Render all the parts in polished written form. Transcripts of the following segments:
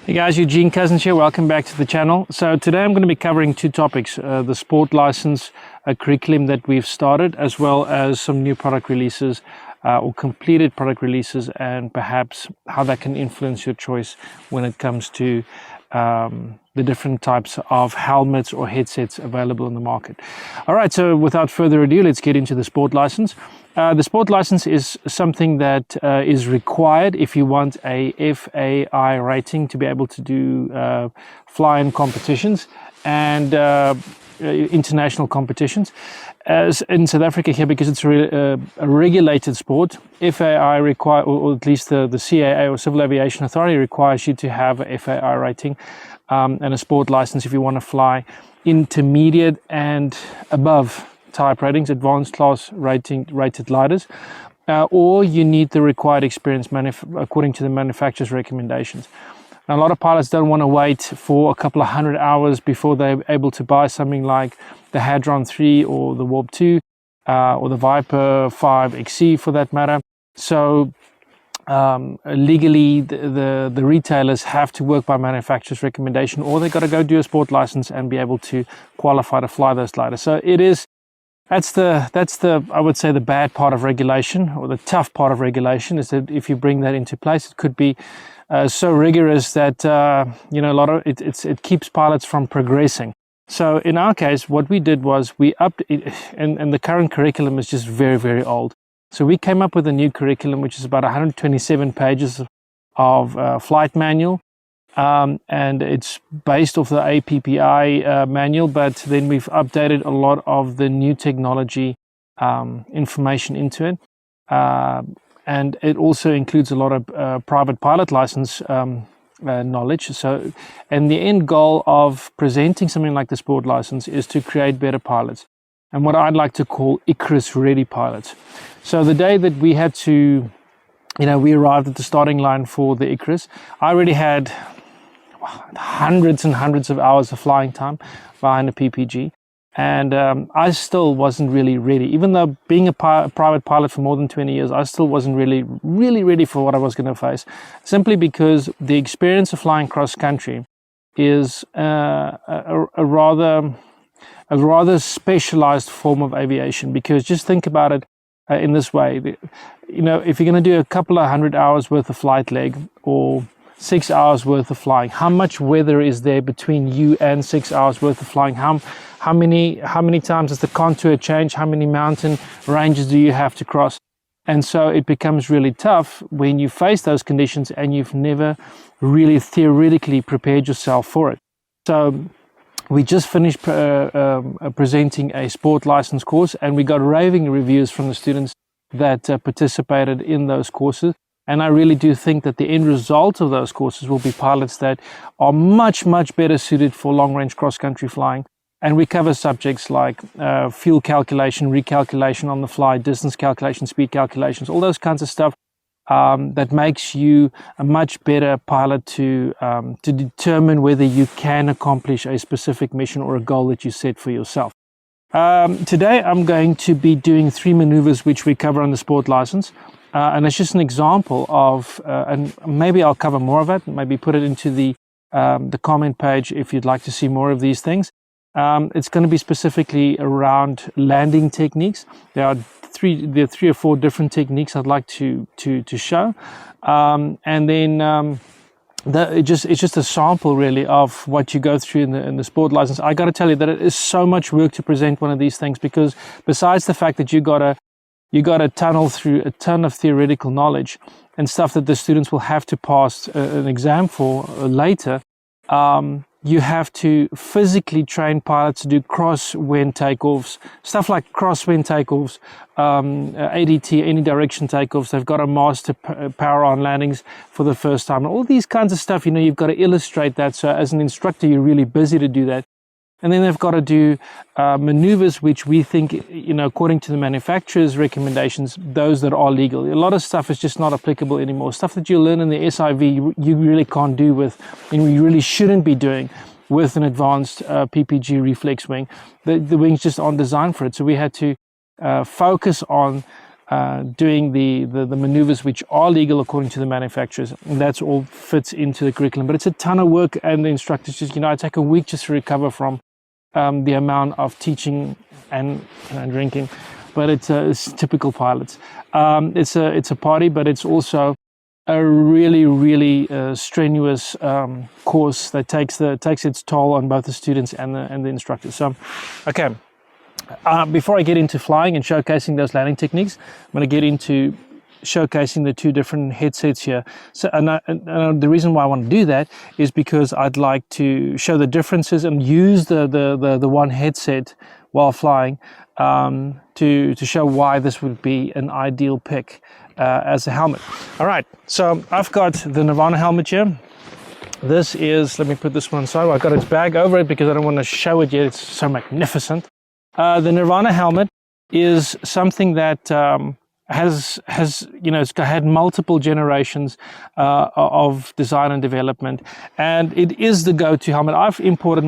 Hey guys, Eugene Cousins here. Welcome back to the channel. So today I'm going to be covering two topics, the sport license curriculum that we've started, as well as some new product releases or completed product releases, and perhaps how that can influence your choice when it comes to the different types of helmets or headsets available in the market. All right, so without further ado, let's get into the sport license. The sport license is something that is required if you want a FAI rating to be able to do fly-in competitions and international competitions. As in South Africa here, because it's a regulated sport, FAI require, or at least the CAA or Civil Aviation Authority requires you to have a FAI rating and a sport license if you want to fly intermediate and above type ratings, advanced class rated gliders, or you need the required experience according to the manufacturer's recommendations. Now, a lot of pilots don't want to wait for a couple of 100 hours before they're able to buy something like the Hadron 3 or the Warp 2 or the Viper 5 XC for that matter. So legally the retailers have to work by manufacturer's recommendation, or they've got to go do a sport license and be able to qualify to fly those gliders. So that's the I would say the bad part of regulation, or the tough part of regulation, is that if you bring that into place, it could be so rigorous that it keeps pilots from progressing. So in our case, what we did was we upped it, and the current curriculum is just very, very old. So we came up with a new curriculum, which is about 127 pages of flight manual. And it's based off the APPI manual, but then we've updated a lot of the new technology information into it. And it also includes a lot of private pilot license knowledge. So, and the end goal of presenting something like the sport license is to create better pilots, and what I'd like to call Icarus ready pilots. So the day that we had to, we arrived at the starting line for the Icarus, I already had hundreds and hundreds of hours of flying time behind a PPG, and I still wasn't really ready. Even though being a private pilot for more than 20 years, I still wasn't really ready for what I was going to face, simply because the experience of flying cross country is a rather specialized form of aviation. Because just think about it in this way, if you're going to do a couple of 100 hours worth of flight leg, or 6 hours worth of flying, how much weather is there between you and 6 hours worth of flying? How many times does the contour change? How many mountain ranges do you have to cross? And so it becomes really tough when you face those conditions and you've never really theoretically prepared yourself for it. So we just finished presenting a sport license course, and we got raving reviews from the students that participated in those courses. And I really do think that the end result of those courses will be pilots that are much, much better suited for long-range cross-country flying. And we cover subjects like fuel calculation, recalculation on the fly, distance calculation, speed calculations, all those kinds of stuff that makes you a much better pilot to determine whether you can accomplish a specific mission or a goal that you set for yourself. Today, I'm going to be doing 3 maneuvers which we cover on the sport license. And it's just an example of, and maybe I'll cover more of it, maybe put it into the comment page if you'd like to see more of these things. It's going to be specifically around landing techniques. There are 3 or 4 different techniques I'd like to show. And then it's just a sample really of what you go through in the sport license. I got to tell you that it is so much work to present one of these things, because besides the fact that you got to tunnel through a ton of theoretical knowledge and stuff that the students will have to pass an exam for later. You have to physically train pilots to do crosswind takeoffs, stuff like crosswind takeoffs, ADT, any direction takeoffs. They've got to master power on landings for the first time. All these kinds of stuff, you've got to illustrate that. So as an instructor, you're really busy to do that. And then they've got to do maneuvers which we think, according to the manufacturer's recommendations, those that are legal. A lot of stuff is just not applicable anymore. Stuff that you learn in the SIV, you really can't do with, and you really shouldn't be doing with an advanced PPG reflex wing. The wings just aren't designed for it. So we had to focus on doing the maneuvers which are legal according to the manufacturers. And that's all fits into the curriculum. But it's a ton of work, and the instructors just, I take a week just to recover from the amount of teaching and drinking. But it's typical pilots. It's a party, but it's also a really strenuous course that takes its toll on both the students and the instructors. So, okay. Before I get into flying and showcasing those landing techniques, I'm going to get into showcasing the two different headsets here. So, and the reason why I want to do that is because I'd like to show the differences and use the one headset while flying to show why this would be an ideal pick as a helmet. All right, so I've got the Nirvana helmet here. This is, let me put this one aside. I've got its bag over it because I don't want to show it yet. It's so magnificent. The Nirvana helmet is something that has it's had multiple generations of design and development, and it is the go-to helmet. I've imported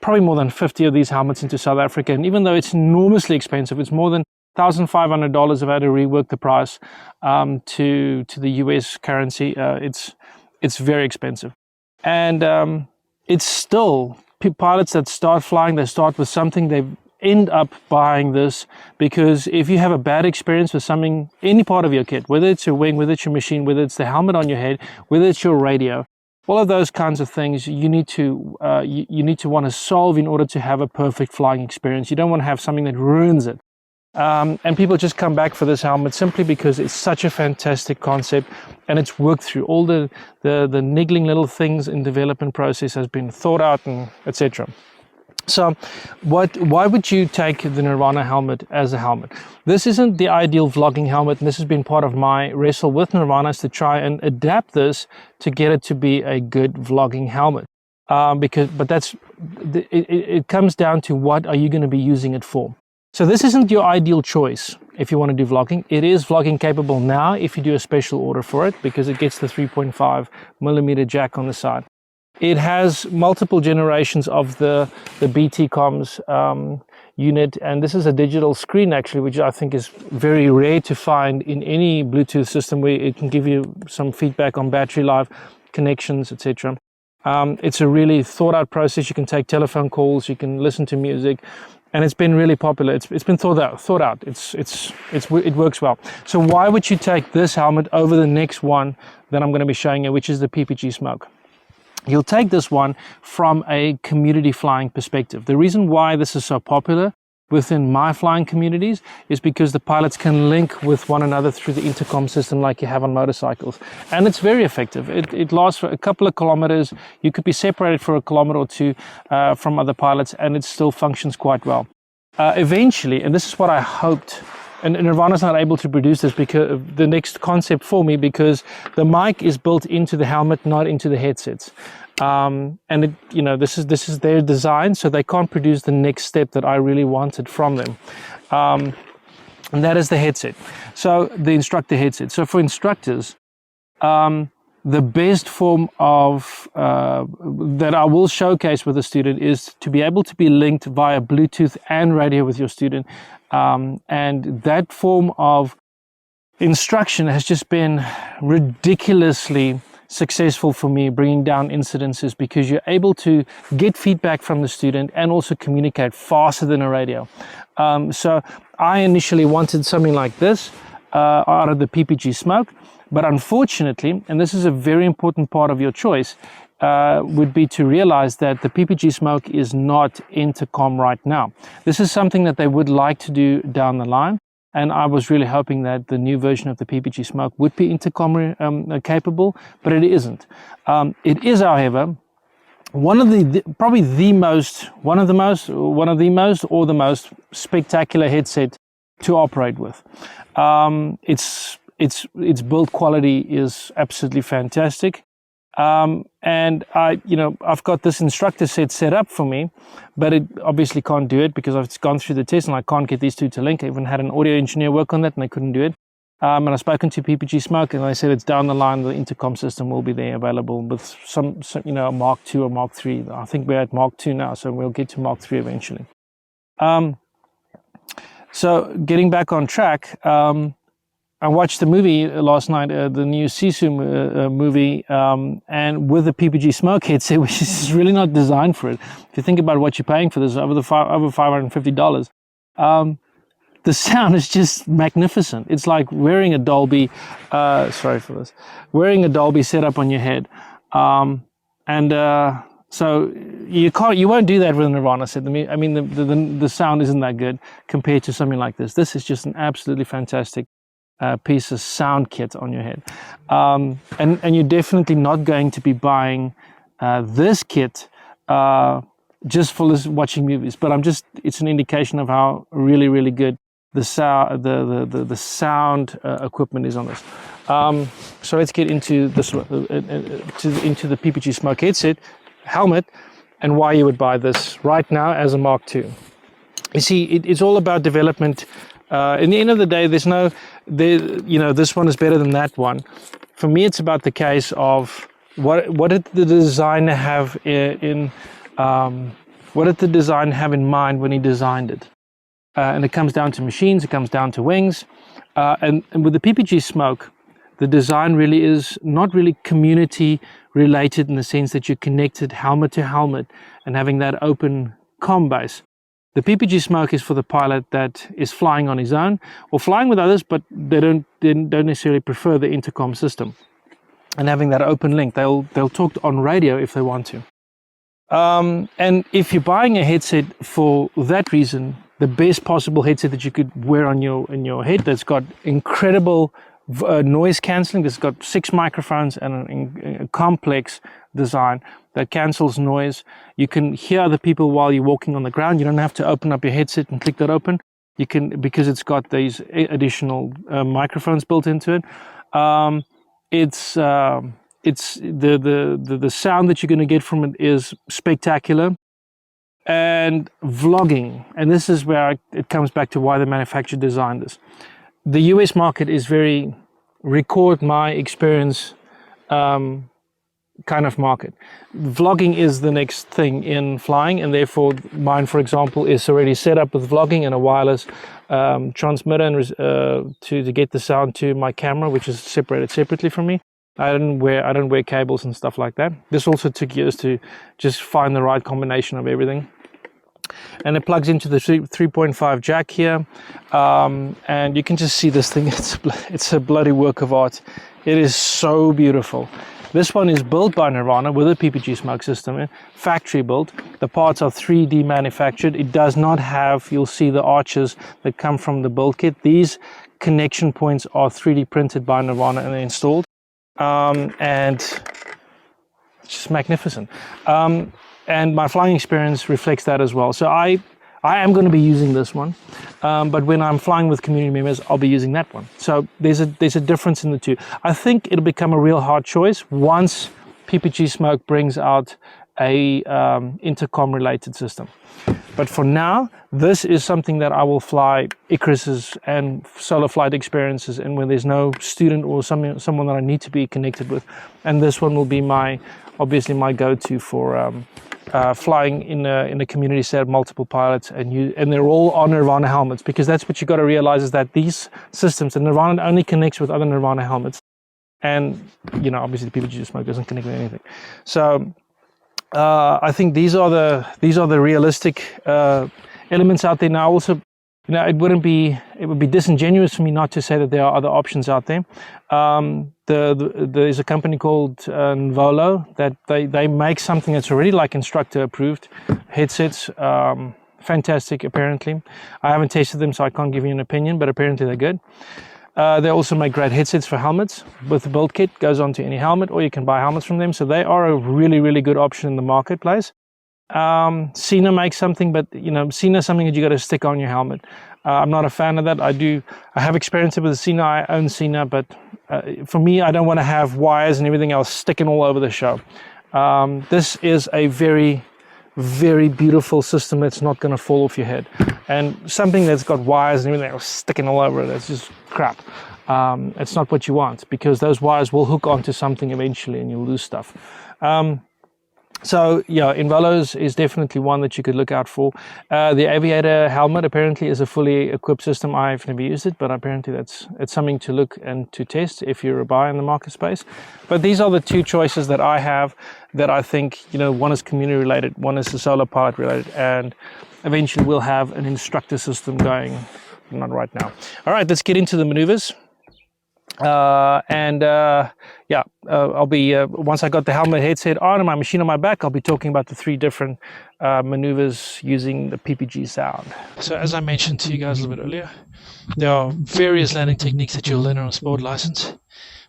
probably more than 50 of these helmets into South Africa, and even though it's enormously expensive, it's more than $1,500. I've had to rework the price to the US currency. It's very expensive, and it's still pilots that start flying. They start with something. They end up buying this because if you have a bad experience with something, any part of your kit, whether it's your wing, whether it's your machine, whether it's the helmet on your head, whether it's your radio, all of those kinds of things you need to want to solve in order to have a perfect flying experience. You don't want to have something that ruins it. And people just come back for this helmet simply because it's such a fantastic concept, and it's worked through all the niggling little things in development process has been thought out, and etc. So why would you take the Nirvana helmet as a helmet? This isn't the ideal vlogging helmet, and this has been part of my wrestle with Nirvana, is to try and adapt this to get it to be a good vlogging helmet. It comes down to what are you going to be using it for. So this isn't your ideal choice if you want to do vlogging. It is vlogging capable now if you do a special order for it, because it gets the 3.5 millimeter jack on the side. It has multiple generations of the BT comms unit, and this is a digital screen actually, which I think is very rare to find in any Bluetooth system, where it can give you some feedback on battery life, connections, etc. It's a really thought out process. You can take telephone calls, you can listen to music, and it's been really popular. It's been thought out. It works well. So why would you take this helmet over the next one that I'm going to be showing you, which is the PPG Smoke? You'll take this one from a community flying perspective. The reason why this is so popular within my flying communities is because the pilots can link with one another through the intercom system like you have on motorcycles. And it's very effective. It lasts for a couple of kilometers. You could be separated for a kilometer or two from other pilots, and it still functions quite well. Eventually, and this is what I hoped, and Nirvana's not able to produce this because the next concept for me, because the mic is built into the helmet, not into the headsets. And this is their design, so they can't produce the next step that I really wanted from them. And that is the headset. So the instructor headset. So for instructors, the best form of that I will showcase with a student is to be able to be linked via Bluetooth and radio with your student. And that form of instruction has just been ridiculously successful for me, bringing down incidences, because you're able to get feedback from the student and also communicate faster than a radio. So I initially wanted something like this out of the PPG Smoke, but unfortunately, and this is a very important part of your choice, would be to realize that the PPG Smoke is not intercom right now. This is something that they would like to do down the line, and I was really hoping that the new version of the PPG Smoke would be intercom capable, but it isn't. It is, however, one of the most spectacular headset to operate with. Its build quality is absolutely fantastic. And I've got this instructor set up for me, but it obviously can't do it because I've gone through the test and I can't get these two to link. I even had an audio engineer work on that and they couldn't do it. And I've spoken to PPG Smoke and they said it's down the line. The intercom system will be there available with some Mark II or Mark III. I think we're at Mark II now, so we'll get to Mark III eventually. So getting back on track, I watched the movie last night, the new Sisu movie, and with the PPG Smoke headset, which is really not designed for it. If you think about what you're paying for this, over $550, the sound is just magnificent. It's like wearing a Dolby, wearing a Dolby setup on your head, so you won't do that with a Nirvana set. I mean, the sound isn't that good compared to something like this. This is just an absolutely fantastic piece of sound kit on your head, and you're definitely not going to be buying this kit just for watching movies. But it's an indication of how really good the sound equipment is on this. So let's get into this into the PPG Smoke headset helmet and why you would buy this right now as a Mark II. You see, it's all about development. In the end of the day, this one is better than that one. For me, it's about the case of what did the designer have what did the designer have in mind when he designed it? And it comes down to machines, it comes down to wings, and with the PPG Smoke, the design really is not really community related in the sense that you're connected helmet to helmet and having that open comm base. The PPG Smoke is for the pilot that is flying on his own or flying with others, but they don't necessarily prefer the intercom system. And having that open link, they'll talk on radio if they want to. And if you're buying a headset for that reason, the best possible headset that you could wear on your head that's got incredible noise cancelling, that's got 6 microphones and a complex design that cancels noise. You can hear other people while you're walking on the ground. You don't have to open up your headset and click that open. You can, because it's got these additional microphones built into it. It's the sound that you're going to get from it is spectacular. And vlogging, and this is where it comes back to why the manufacturer designed this. The US market is very record my experience kind of market. Vlogging is the next thing in flying, and therefore mine, for example, is already set up with vlogging and a wireless transmitter and to get the sound to my camera, which is separated separately from me. I don't wear cables and stuff like that. This also took years to just find the right combination of everything. And it plugs into the 3.5 jack here, and you can just see this thing. It's a bloody work of art. It is so beautiful. This one is built by Nirvana with a PPG Smoke system, factory built. The parts are 3D manufactured. It does not have, you'll see the arches that come from the build kit. These connection points are 3D printed by Nirvana and they're installed. And it's just magnificent. And my flying experience reflects that as well. So I am going to be using this one, but when I'm flying with community members, I'll be using that one. So there's a difference in the two. I think it'll become a real hard choice once PPG Smoke brings out a intercom related system. But for now, this is something that I will fly Icarus's and solo flight experiences, and when there's no student or someone that I need to be connected with. And this one will be obviously my go-to for flying in a community set of multiple pilots, and they're all on Nirvana helmets, because that's what you got to realize, is that these systems, and Nirvana only connects with other Nirvana helmets, and obviously the PPG Smoke doesn't connect with anything. So I think these are the realistic elements out there. Now also, it would be disingenuous for me not to say that there are other options out there. There's a company called Volo that they make something that's already like instructor approved headsets. Fantastic, apparently. I haven't tested them, so I can't give you an opinion, but apparently they're good. They also make great headsets for helmets with the build kit, goes onto any helmet, or you can buy helmets from them. So they are a really good option in the marketplace. SENA makes something, but SENA is something that you got to stick on your helmet. I'm not a fan of that. I have experience with the SENA. I own SENA, but for me, I don't want to have wires and everything else sticking all over the show. This is a very beautiful system that's not going to fall off your head. And something that's got wires and everything else sticking all over it, that's just crap. It's not what you want, because those wires will hook onto something eventually and you'll lose stuff. So yeah, Invalos is definitely one that you could look out for. The Aviator helmet apparently is a fully equipped system. I've never used it, but apparently it's something to look and to test if you're a buyer in the market space. But these are the two choices that I have that I think, you know, one is community related, one is the solar pilot related, and eventually we'll have an instructor system going. Not right now. All right, let's get into the maneuvers. I'll be once I got the helmet headset on and my machine on my back, I'll be talking about the 3 different maneuvers using the PPG sound. So as I mentioned to you guys a little bit earlier, there are various landing techniques that you'll learn on a sport license,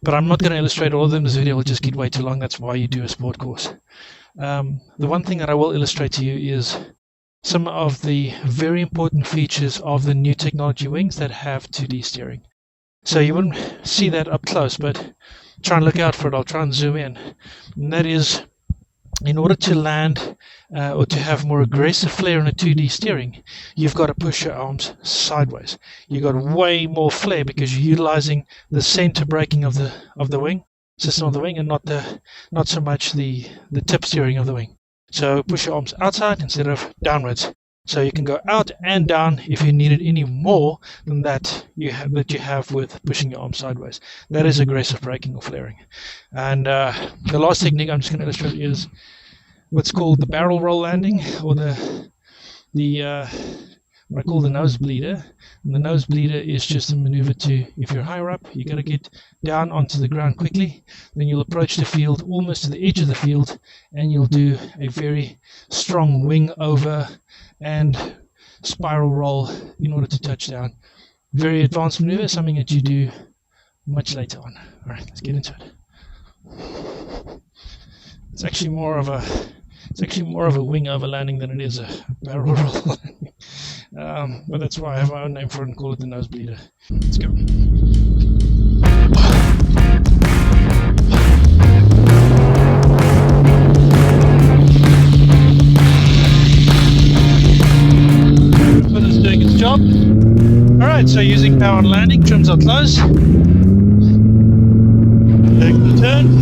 but I'm not going to illustrate all of them. This video will just get way too long. That's why you do a sport course. The one thing that I will illustrate to you is some of the very important features of the new technology wings that have 2D steering. So you wouldn't see that up close, but try and look out for it. I'll try and zoom in. And that is, in order to land or to have more aggressive flare in a 2D steering, you've got to push your arms sideways. You've got way more flare because you're utilizing the center braking of the wing, system of the wing, and not so much the tip steering of the wing. So push your arms outside instead of downwards. So you can go out and down if you needed any more than that you have with pushing your arm sideways. That is aggressive braking or flaring. And the last technique I'm just going to illustrate is what's called the barrel roll landing, or what I call the nose bleeder. And the nose bleeder is just a maneuver to, if you're higher up, you got to get down onto the ground quickly. Then you'll approach the field almost to the edge of the field, and you'll do a very strong wing over and spiral roll in order to touch down. Very advanced maneuver, something that you do much later on. All right, let's get into it. It's actually more of a wing over landing than it is a barrel roll. But that's why I have my own name for it and call it the nose bleeder. Let's go. But it's doing its job. Alright, so using power on landing, trims are close. Take the turn.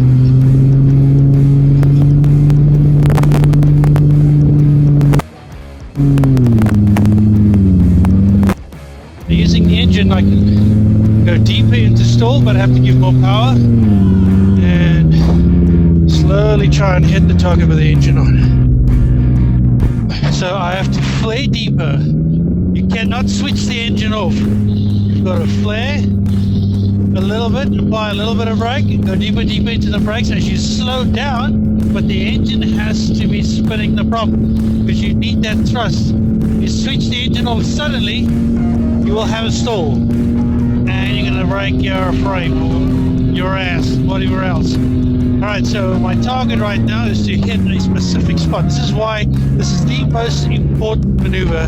Using the engine, I can go deeper into stall, but I have to give more power and slowly try and hit the target with the engine on. So I have to flare deeper. You cannot switch the engine off. You've got to flare a little bit, apply a little bit of brake, and go deeper into the brakes as you slow down, but the engine has to be spinning the prop because you need that thrust. You switch the engine off suddenly, you will have a stall and you're going to break your frame or your ass, whatever else. Alright, so my target right now is to hit a specific spot. This is why this is the most important maneuver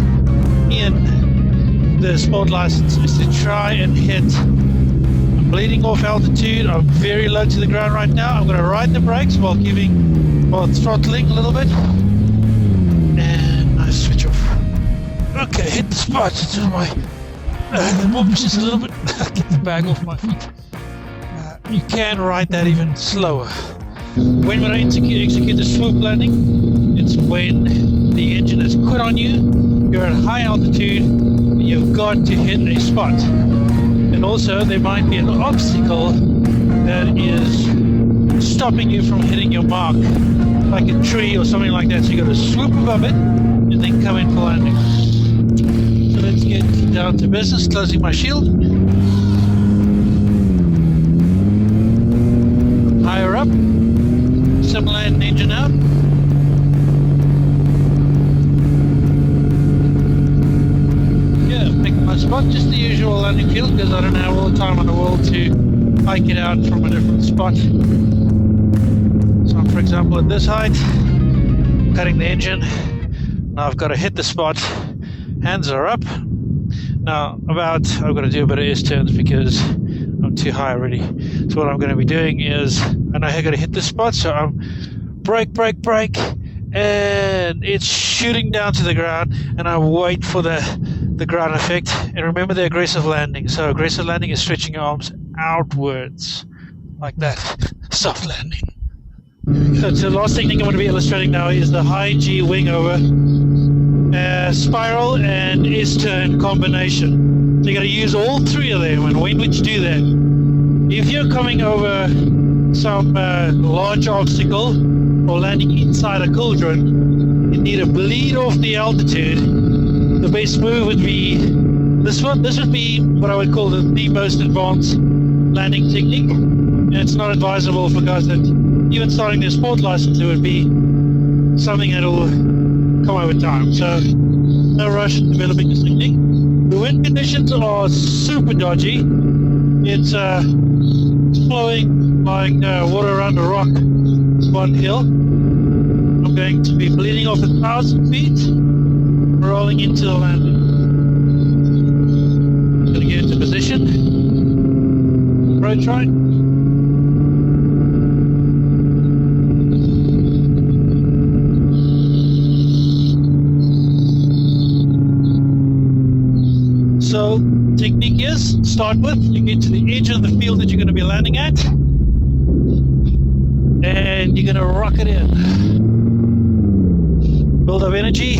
in the sport license, is to try and hit. I'm bleeding off altitude, I'm very low to the ground right now. I'm going to ride the brakes while throttling a little bit, and I switch off. Okay, hit the spot. It's on my the bump just a little bit. Get the bag off my feet. You can ride that even slower. When we execute the swoop landing, it's when the engine is put on you, you're at high altitude, and you've got to hit a spot. And also there might be an obstacle that is stopping you from hitting your mark, like a tree or something like that. So you've got to swoop above it and then come in for landing. So let's get down to business, closing my shield. Higher up, sim land engine out. Yeah, pick my spot, just the usual landing field because I don't have all the time in the world to hike it out from a different spot. So for example at this height, cutting the engine. Now I've got to hit the spot, hands are up. Now I've got to do a bit of S-turns because I'm too high already. So what I'm going to be doing is, I know I've got to hit this spot, so I'm brake, and it's shooting down to the ground, and I wait for the ground effect. And remember the aggressive landing. So aggressive landing is stretching your arms outwards, like that. Soft landing. So the last technique I'm going to be illustrating now is the high G wing over spiral and S-turn combination. So you got to use all three of them. And when would you do that? If you're coming over some large obstacle or landing inside a cauldron, you need to bleed off the altitude. The best move would be this one. This would be what I would call the most advanced landing technique. And it's not advisable for guys that even starting their sport license. It would be something that will come over time. So no rush in developing this technique. The wind conditions are super dodgy. It's flowing like water around a rock. It's one hill. I'm going to be bleeding off 1,000 feet, rolling into the landing. Going to get into position. Approach right. So technique is, start with, you get to the edge of the field that you're going to be landing at, and you're going to rock it in. Build up energy,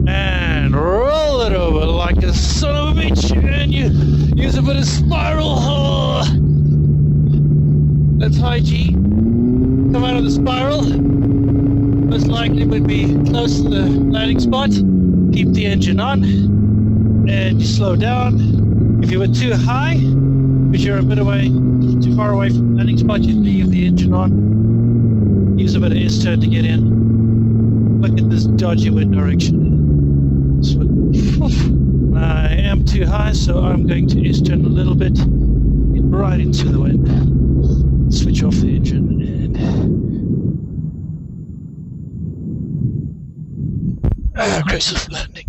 and roll it over like a son of a bitch, and you use a bit of spiral. Oh, that's high G. Come out of the spiral. Most likely would be close to the landing spot. Keep the engine on. And you slow down. If you were too high, because you're a bit away, too far away from the landing spot, you'd leave the engine on. Use a bit of S-turn to get in. Look at this dodgy wind direction. So, I am too high, so I'm going to S-turn a little bit, get right into the wind. Switch off the engine and aggressive landing.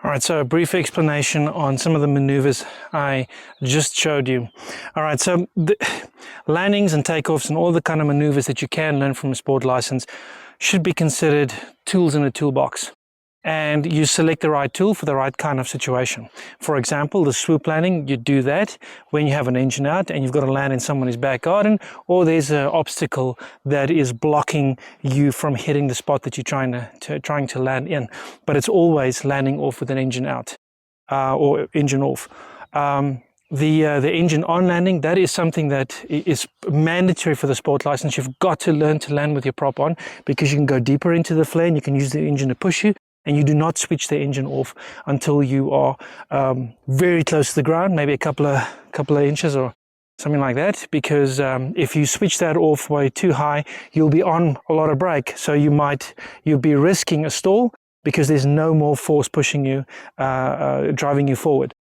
All right, so a brief explanation on some of the maneuvers I just showed you. All right, so the landings and takeoffs and all the kind of maneuvers that you can learn from a sport license should be considered tools in a toolbox. And you select the right tool for the right kind of situation. For example, the swoop landing, you do that when you have an engine out and you've got to land in somebody's back garden, or there's an obstacle that is blocking you from hitting the spot that you're trying to land in. But it's always landing off with an engine out or engine off. The engine on landing, that is something that is mandatory for the sport license. You've got to learn to land with your prop on, because you can go deeper into the flare and you can use the engine to push you. And you do not switch the engine off until you are very close to the ground, maybe a couple of inches or something like that. Because if you switch that off way too high, you'll be on a lot of brake. So you'll be risking a stall because there's no more force pushing you, driving you forward.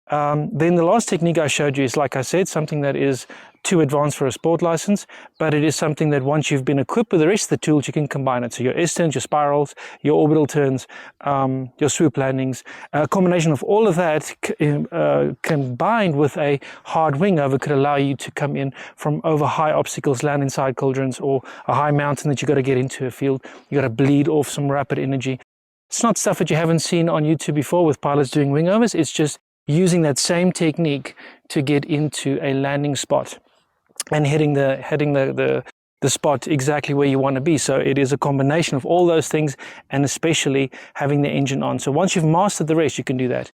Then the last technique I showed you is, like I said, something that is too advanced for a sport license, but it is something that once you've been equipped with the rest of the tools, you can combine it. So your S-turns, your spirals, your orbital turns, your swoop landings, a combination of all of that combined with a hard wing over could allow you to come in from over high obstacles, land inside cauldrons, or a high mountain that you've got to get into a field. You got to bleed off some rapid energy. It's not stuff that you haven't seen on YouTube before with pilots doing wing overs. It's just using that same technique to get into a landing spot and hitting the spot exactly where you want to be. So it is a combination of all those things, and especially having the engine on. So once you've mastered the rest, you can do that.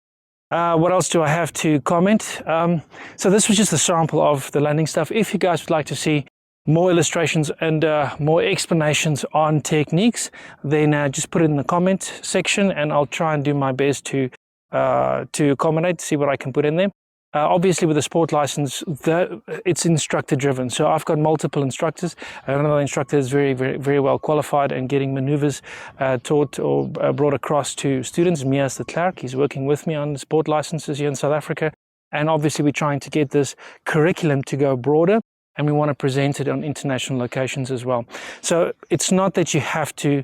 What else do I have to comment? So this was just a sample of the landing stuff. If you guys would like to see more illustrations and more explanations on techniques, then just put it in the comment section and I'll try and do my best to accommodate, see what I can put in there. Obviously with a sport license, it's instructor driven. So I've got multiple instructors. Another instructor is very, very, very well qualified and getting maneuvers taught or brought across to students. Mia's the clerk. He's working with me on sport licenses here in South Africa. And obviously we're trying to get this curriculum to go broader, and we want to present it on international locations as well. So it's not that you have to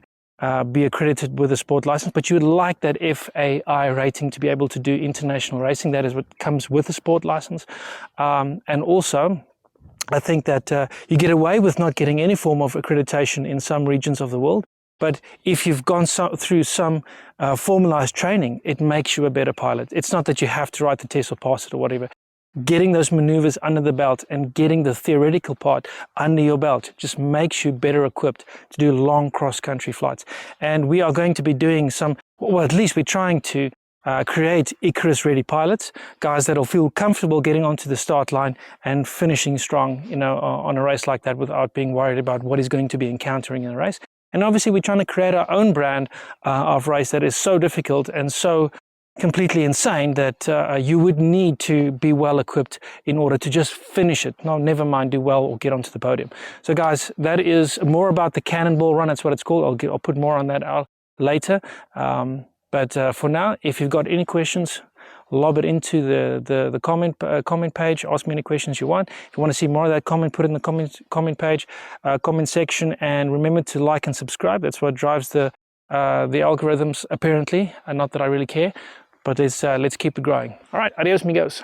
be accredited with a sport license, but you would like that FAI rating to be able to do international racing. That is what comes with a sport license. And also, I think that you get away with not getting any form of accreditation in some regions of the world. But if you've gone through some formalized training, it makes you a better pilot. It's not that you have to write the test or pass it or whatever. getting those maneuvers under the belt and getting the theoretical part under your belt just makes you better equipped to do long cross-country flights. And we are going to be doing some, well, at least we're trying to create Icarus-ready pilots, guys that'll feel comfortable getting onto the start line and finishing strong, you know, on a race like that without being worried about what he's going to be encountering in a race. And obviously we're trying to create our own brand of race that is so difficult and so completely insane that you would need to be well equipped in order to just finish it. No, never mind do well or get onto the podium. So guys, that is more about the cannonball run. That's what it's called. I'll put more on that out later. But for now, if you've got any questions, lob it into the comment page. Ask me any questions you want. If you want to see more of that comment, put it in the comment page, comment section, and remember to like and subscribe. That's what drives the algorithms, apparently, and not that I really care. But let's keep it growing. All right, adios, amigos.